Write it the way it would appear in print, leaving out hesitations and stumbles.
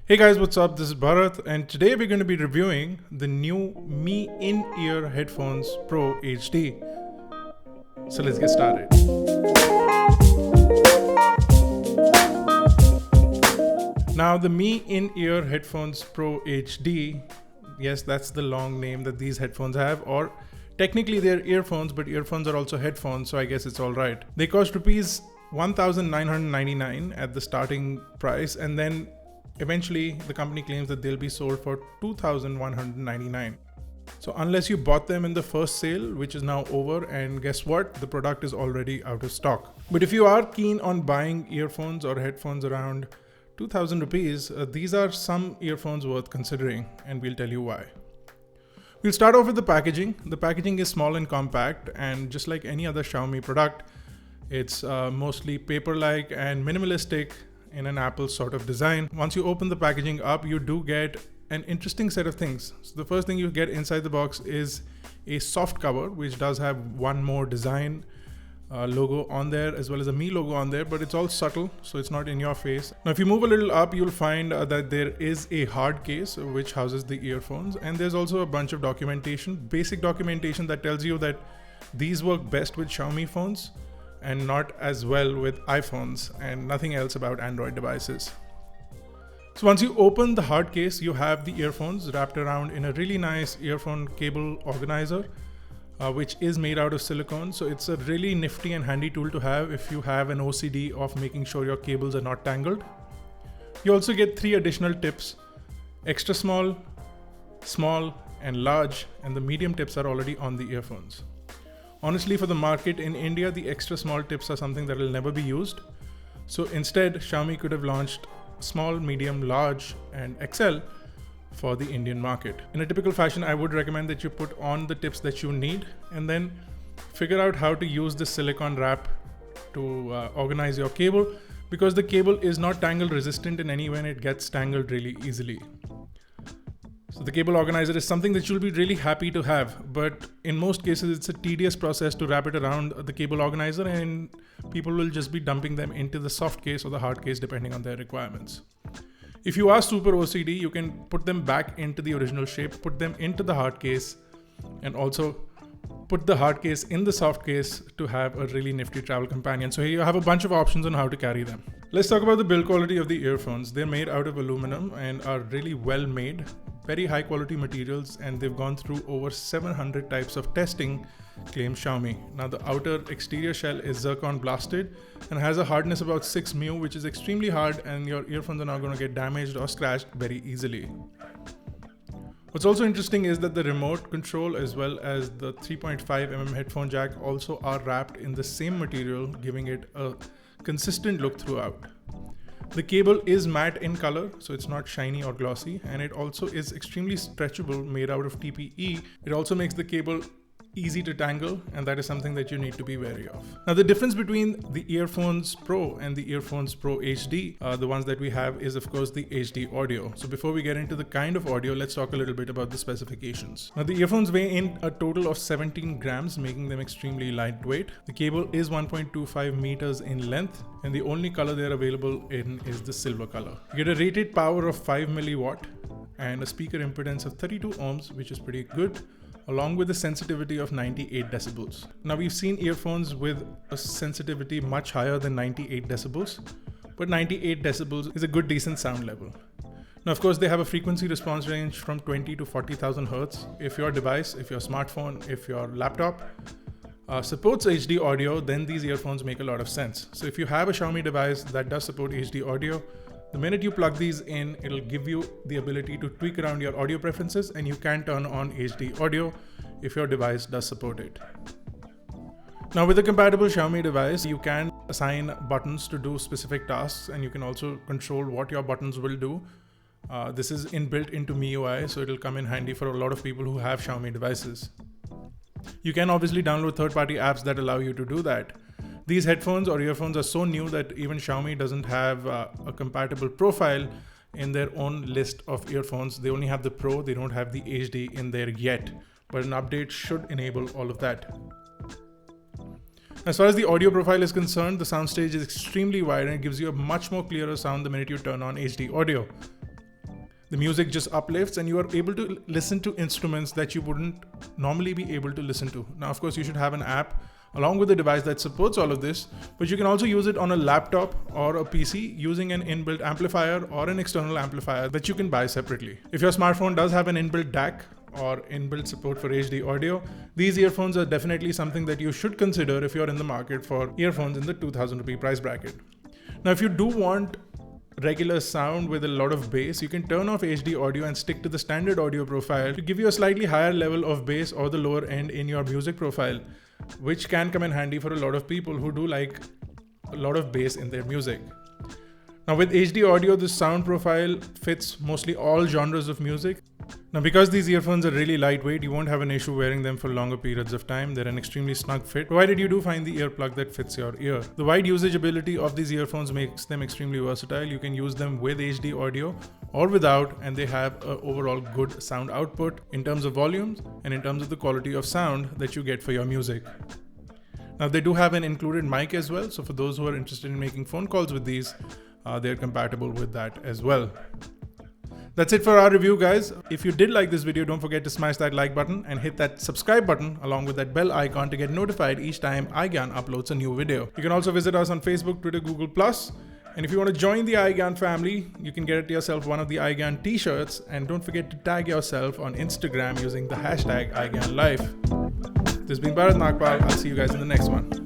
Hey guys, what's up? This is Bharat, and today we're going to be reviewing the new Mi In-Ear Headphones Pro HD. So let's get started. Now, the Mi In-Ear Headphones Pro HD, yes, that's the long name that these headphones have, or technically they're earphones, but earphones are also headphones, so I guess it's all right. They cost rupees 1,999 at the starting price, and then eventually the company claims that they'll be sold for 2,199. So unless you bought them in the first sale, which is now over, and guess what? The product is already out of stock. But if you are keen on buying earphones or headphones around 2,000 rupees, these are some earphones worth considering, and we'll tell you why. We'll start off with the packaging. The packaging is small and compact, and just like any other Xiaomi product, it's mostly paper-like and minimalistic in an Apple sort of design. Once you open the packaging up, you do get an interesting set of things. So the first thing you get inside the box is a soft cover, which does have one more design logo on there, as well as a Mi logo on there, but it's all subtle, so it's not in your face. Now, if you move a little up, you'll find that there is a hard case which houses the earphones, and there's also a bunch of documentation, basic documentation that tells you that these work best with Xiaomi phones and not as well with iPhones, and nothing else about Android devices. So once you open the hard case, you have the earphones wrapped around in a really nice earphone cable organizer, which is made out of silicone. So it's a really nifty and handy tool to have if you have an OCD of making sure your cables are not tangled. You also get 3 additional tips: extra small, small, and large, and the medium tips are already on the earphones. Honestly, for the market in India, the extra small tips are something that will never be used. So instead, Xiaomi could have launched small, medium, large, and XL for the Indian market. In a typical fashion, I would recommend that you put on the tips that you need and then figure out how to use the silicone wrap to organize your cable, because the cable is not tangle resistant in any way and it gets tangled really easily. So the cable organizer is something that you'll be really happy to have, but in most cases it's a tedious process to wrap it around the cable organizer, and people will just be dumping them into the soft case or the hard case depending on their requirements. If you are super OCD, you can put them back into the original shape, put them into the hard case, and also put the hard case in the soft case to have a really nifty travel companion. So here you have a bunch of options on how to carry them. Let's talk about the build quality of the earphones. They're made out of aluminum and are really well made, very high quality materials, and they've gone through over 700 types of testing, claims Xiaomi. Now, the outer exterior shell is zircon blasted and has a hardness about 6 mu, which is extremely hard, and your earphones are not going to get damaged or scratched very easily. What's also interesting is that the remote control as well as the 3.5mm headphone jack also are wrapped in the same material, giving it a consistent look throughout. The cable is matte in color, so it's not shiny or glossy, and it also is extremely stretchable, made out of TPE. It also makes the cable easy to tangle, and that is something that you need to be wary of. Now, the difference between the Earphones Pro and the Earphones Pro HD, the ones that we have, is of course the HD audio. So before we get into the kind of audio, let's talk a little bit about the specifications. Now, the earphones weigh in a total of 17 grams, making them extremely lightweight. The cable is 1.25 meters in length, and the only color they're available in is the silver color. You get a rated power of 5 milliwatt and a speaker impedance of 32 ohms, which is pretty good, along with a sensitivity of 98 decibels. Now, we've seen earphones with a sensitivity much higher than 98 decibels, but 98 decibels is a good decent sound level. Now, of course, they have a frequency response range from 20 to 40,000 Hertz. If your device, if your smartphone, if your laptop supports HD audio, then these earphones make a lot of sense. So if you have a Xiaomi device that does support HD audio, the minute you plug these in, it'll give you the ability to tweak around your audio preferences, and you can turn on HD audio if your device does support it. Now, with a compatible Xiaomi device, you can assign buttons to do specific tasks, and you can also control what your buttons will do. This is inbuilt into MIUI, so it'll come in handy for a lot of people who have Xiaomi devices. You can obviously download third-party apps that allow you to do that. These headphones or earphones are so new that even Xiaomi doesn't have a compatible profile in their own list of earphones. They only have the Pro, they don't have the HD in there yet, but an update should enable all of that. As far as the audio profile is concerned, the soundstage is extremely wide and it gives you a much more clearer sound the minute you turn on HD audio. The music just uplifts and you are able to listen to instruments that you wouldn't normally be able to listen to. Now, of course, you should have an app along with the device that supports all of this, but you can also use it on a laptop or a PC using an inbuilt amplifier or an external amplifier that you can buy separately. If your smartphone does have an inbuilt DAC or inbuilt support for HD audio, these earphones are definitely something that you should consider if you're in the market for earphones in the 2000 rupee price bracket. Now, if you do want regular sound with a lot of bass, you can turn off HD audio and stick to the standard audio profile to give you a slightly higher level of bass or the lower end in your music profile, which can come in handy for a lot of people who do like a lot of bass in their music. Now, with HD audio, the sound profile fits mostly all genres of music. Now, because these earphones are really lightweight, you won't have an issue wearing them for longer periods of time. They're an extremely snug fit, provided you do find the earplug that fits your ear. The wide usage ability of these earphones makes them extremely versatile. You can use them with HD audio or without, and they have an overall good sound output in terms of volumes and in terms of the quality of sound that you get for your music. Now, they do have an included mic as well, so for those who are interested in making phone calls with these, they're compatible with that as well. That's it for our review, guys. If you did like this video, don't forget to smash that like button and hit that subscribe button along with that bell icon to get notified each time iGyaan uploads a new video. You can also visit us on Facebook, Twitter, Google+. And if you want to join the iGyaan family, you can get yourself one of the iGyaan t-shirts, and don't forget to tag yourself on Instagram using the hashtag iGyaan Life. This has been Bharat Nagpal. I'll see you guys in the next one.